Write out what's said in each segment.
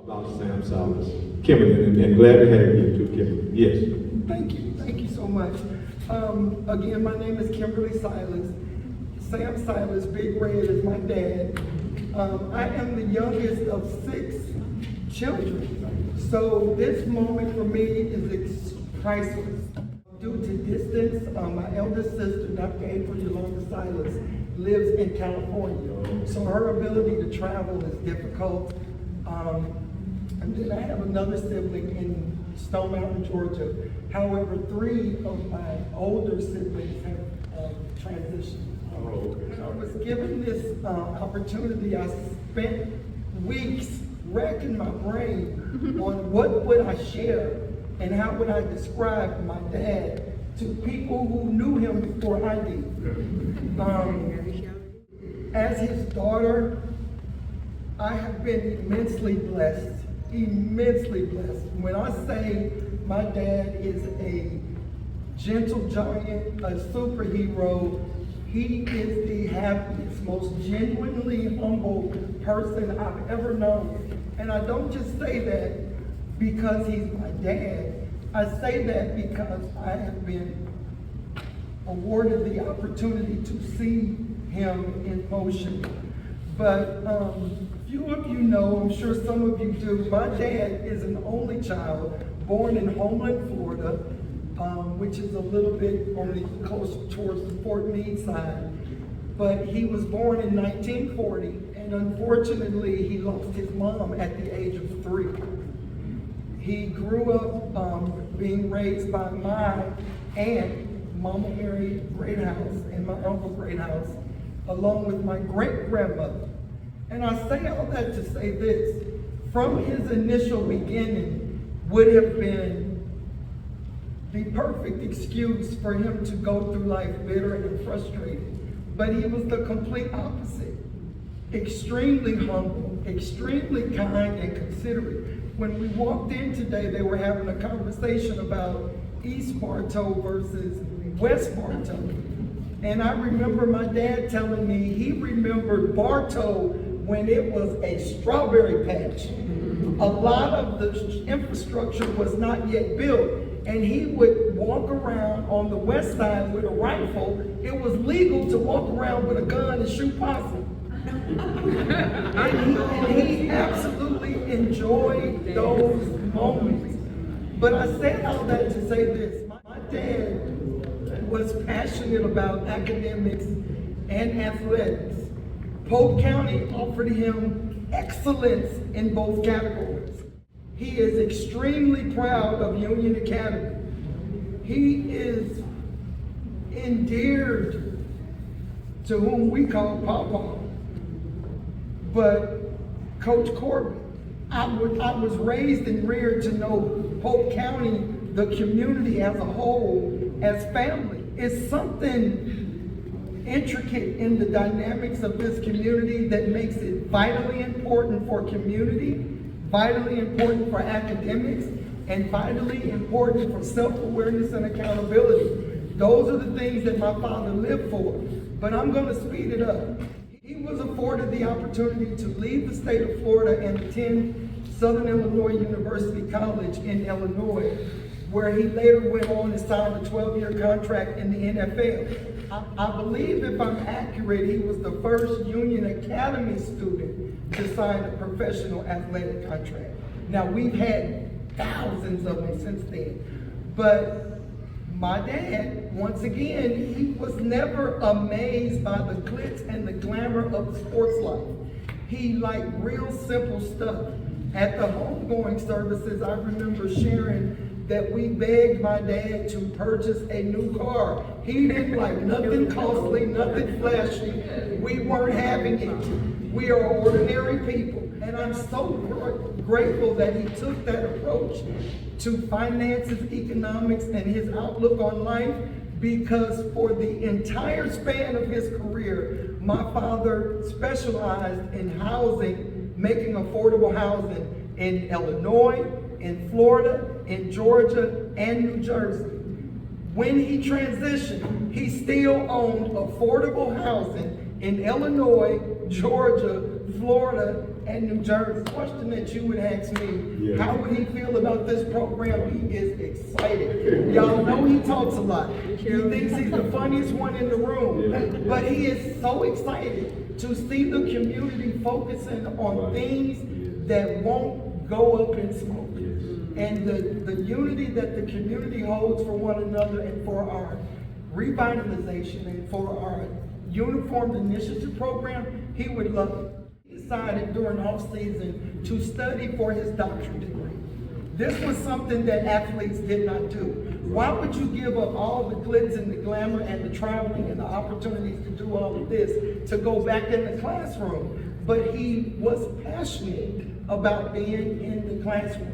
About Sam Silas. Kimberly, and glad to have you too, Kimberly. Yes. Thank you so much. Again, my name is Kimberly Silas. Sam Silas, Big Red is my dad. I am the youngest of 6 children. So this moment for me is priceless. Due to distance, my eldest sister, Dr. April Yolanda Silas, lives in California. So her ability to travel is difficult. And then I have another sibling in Stone Mountain, Georgia. However, 3 of my older siblings have transitioned. When I was given this opportunity, I spent weeks racking my brain on what would I share and how would I describe my dad to people who knew him before I did. As his daughter, I have been immensely blessed. Immensely blessed. When I say my dad is a gentle giant, a superhero, he is the happiest, most genuinely humble person I've ever known. And I don't just say that because he's my dad. I say that because I have been awarded the opportunity to see him in motion. But few of you know, I'm sure some of you do, my dad is an only child born in Homeland, Florida, which is a little bit on the coast towards the Fort Meade side. But he was born in 1940, and unfortunately, he lost his mom at the age of 3. He grew up being raised by my aunt, Mama Mary Greathouse, and my Uncle Greathouse, along with my great-grandmother. And I say all that to say this: from his initial beginning would have been the perfect excuse for him to go through life bitter and frustrated. But he was the complete opposite. Extremely humble, extremely kind and considerate. When we walked in today, they were having a conversation about East Bartow versus West Bartow. And I remember my dad telling me he remembered Bartow when it was a strawberry patch. A lot of the infrastructure was not yet built, and he would walk around on the west side with a rifle. It was legal to walk around with a gun and shoot possum. and he absolutely enjoyed those moments. But I said all that to say this: my dad was passionate about academics and athletics. Polk County offered him excellence in both categories. He is extremely proud of Union Academy. He is endeared to whom we call Pawpaw. But Coach Corbin, I was raised and reared to know Polk County, the community as a whole, as family. It's something intricate in the dynamics of this community that makes it vitally important for community, vitally important for academics, and vitally important for self-awareness and accountability. Those are the things that my father lived for. But I'm going to speed it up. He was afforded the opportunity to leave the state of Florida and attend Southern Illinois University College in Illinois, where he later went on and signed a 12-year contract in the NFL. I believe, if I'm accurate, he was the first Union Academy student to sign a professional athletic contract. Now, we've had thousands of them since then. But my dad, once again, he was never amazed by the glitz and the glamour of sports life. He liked real simple stuff. At the homegoing services, I remember sharing that we begged my dad to purchase a new car. He didn't like nothing costly, nothing flashy. We weren't having it. We are ordinary people. And I'm so grateful that he took that approach to finances, economics, and his outlook on life, because for the entire span of his career, my father specialized in housing, making affordable housing in Illinois, in Florida, in Georgia, and New Jersey. When he transitioned, he still owned affordable housing in Illinois, Georgia, Florida, and New Jersey. The question that you would ask me, how would he feel about this program? He is excited. Y'all know he talks a lot. He thinks he's the funniest one in the room. But he is so excited to see the community focusing on things that won't go up in smoke. And the unity that the community holds for one another and for our revitalization and for our uniformed initiative program, he would love it. He decided during off season to study for his doctorate degree. This was something that athletes did not do. Why would you give up all the glitz and the glamour and the traveling and the opportunities to do all of this to go back in the classroom? But he was passionate about being in the classroom.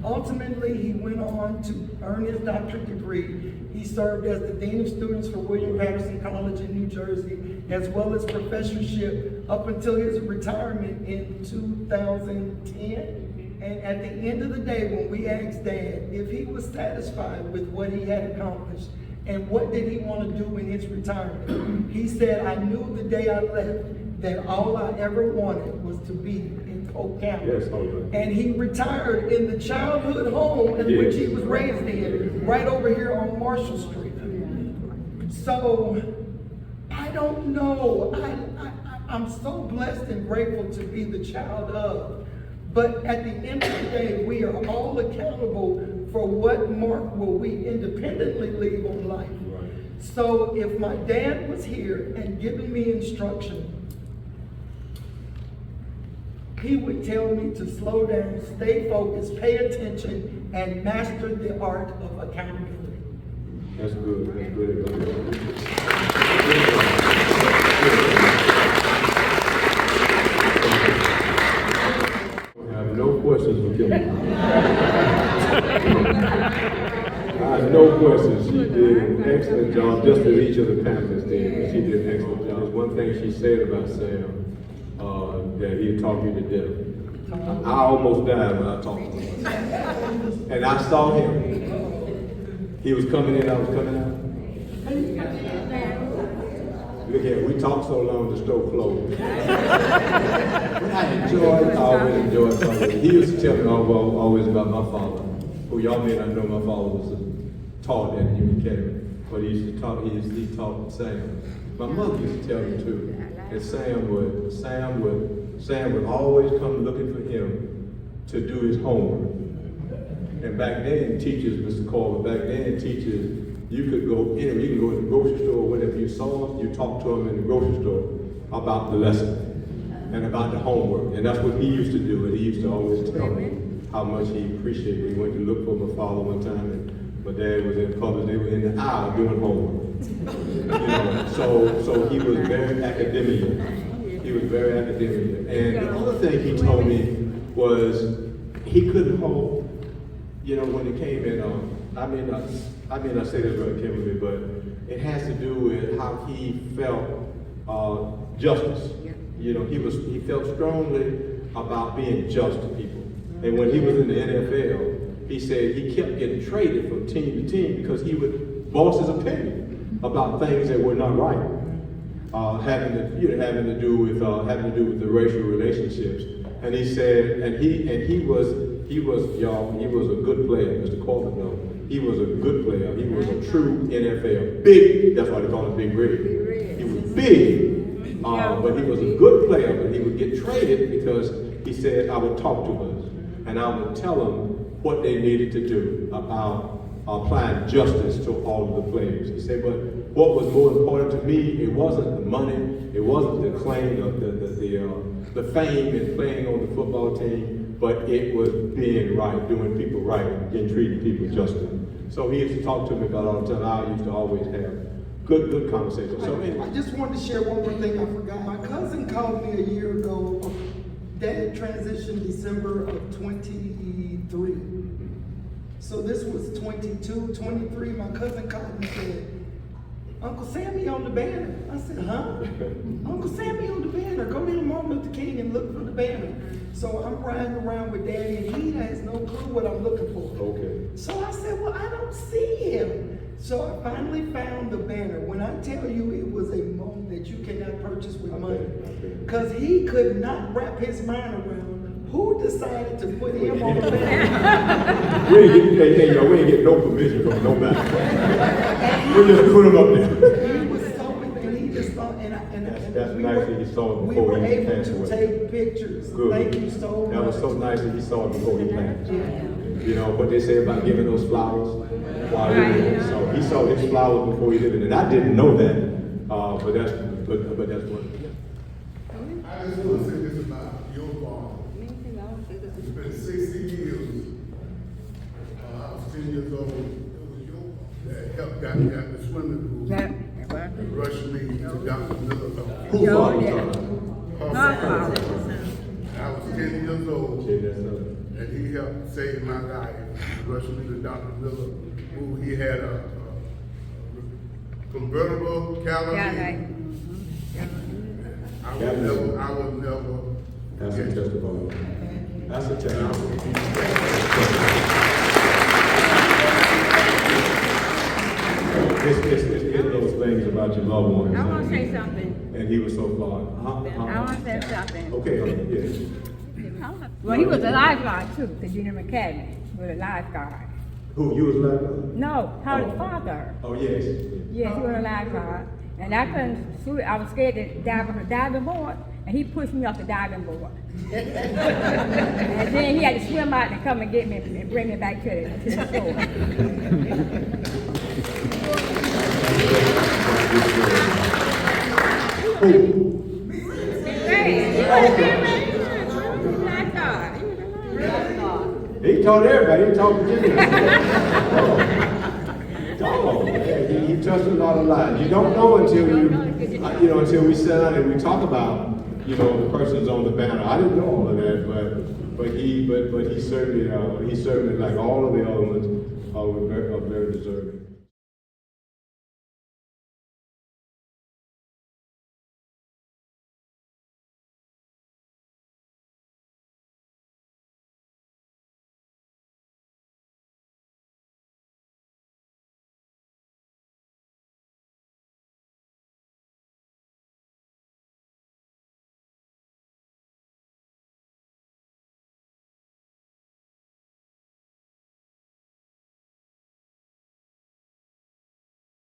Ultimately, he went on to earn his doctorate degree. He served as the Dean of Students for William Patterson College in New Jersey, as well as professorship up until his retirement in 2010. And at the end of the day, when we asked Dad if he was satisfied with what he had accomplished and what did he want to do in his retirement, he said, I knew the day I left that all I ever wanted was to be in Polk County. Yes, and he retired in the childhood home in which he was raised in, right over here on Marshall Street. So, I don't know. I'm so blessed and grateful to be the child of. But at the end of the day, we are all accountable for what mark will we independently leave on life. Right. So if my dad was here and giving me instruction, he would tell me to slow down, stay focused, pay attention, and master the art of accountability. That's good. That's good. I have no questions for Kimberly. I have no questions. She did an excellent job, just as each of the panelists did. She did an excellent job. There's one thing she said about Sam, that he'd talk you to death. I almost died when I talked to him. And I saw him. He was coming in, I was coming out. Look here, we talked so long the store closed. I always enjoyed talking. He used to tell me always about my father, who y'all may not know. My father was taught at Union Academy, but he used to talk. He taught Sam. My mother used to tell me too. And Sam would always come looking for him to do his homework. And back then, teachers, Mr. Corver, you could go anywhere. You can go to the grocery store, whatever you saw, you talk to them in the grocery store about the lesson and about the homework. And that's what he used to do. And he used to always tell me how much he appreciated it. He went to look for my father one time, and my dad was in public. They were in the aisle doing homework. So he was very academic. He was very academic. And the other thing he told me was he couldn't hold, when it came in, I may not say that very Kimberly, but it has to do with how he felt justice. He felt strongly about being just to people. And when he was in the NFL, he said he kept getting traded from team to team because he would voice his opinion about things that were not right, having to do with the racial relationships. And he said, and he was a good player, Mr. Corbett knows. He was a good player. He was a true NFL. Big, that's why they call him Big Red. He was big, but he was a good player, but he would get traded because he said, I would talk to us and I would tell them what they needed to do about applying justice to all of the players. He said, but what was more important to me, it wasn't the money, it wasn't the claim of the fame and playing on the football team, but it was being right, doing people right, and treating people justly. So he used to talk to me about all the time. I used to always have good conversations. So anyway. I just wanted to share one more thing I forgot. My cousin called me a year ago. Dad transitioned December of 23. So this was 22, 23. My cousin called me and said, Uncle Sammy on the banner. I said, huh? Uncle Sammy on the banner. Go down to Martin Luther King and look for the banner. So I'm riding around with Daddy and he has no clue what I'm looking for. Okay. So I said, well, I don't see him. So I finally found the banner. When I tell you it was a moment that you cannot purchase with money. Because he could not wrap his mind around who decided to put him on the banner. We ain't get no permission from nobody. We just put him up there. He was so, and he just thought, That's nice that he saw it we before were he able passed to away. take pictures. Good. Thank you so much. That was so nice that he saw it before he passed. Yeah. You know, what they say about giving those flowers while living. So he saw his flowers before he lived, and I didn't know that. But that's what. I just want to say this about your father. It's been 60 years. I was 10 years old. It was your father that helped got me out the swimming pool and rushed me to Dr. Miller. Who father you talking about? I was 10 years old. Yeah, that's right. And he helped save my life. He rushed me to Dr. Miller, who he had a convertible Cadillac. I would never. That's a testimony. That's a testimony. It's those things about your loved ones. I want to say something. And he was so far. I want to say something. Okay, yes. Well, he was a lifeguard too, the Junior Academy, with a lifeguard. Who, you was like? No, Holly's father. Oh, yes. Yes, he was a lifeguard. And I couldn't swim. I was scared to dive on the diving board, and he pushed me off the diving board. And then he had to swim out and come and get me and bring me back to the shore. He told everybody, he told Virginia. Oh, man, he touched a lot of lives. You don't know until until we sit down and we talk about, the persons on the banner. I didn't know all of that, but he certainly, like all of the other ones, are very deserving.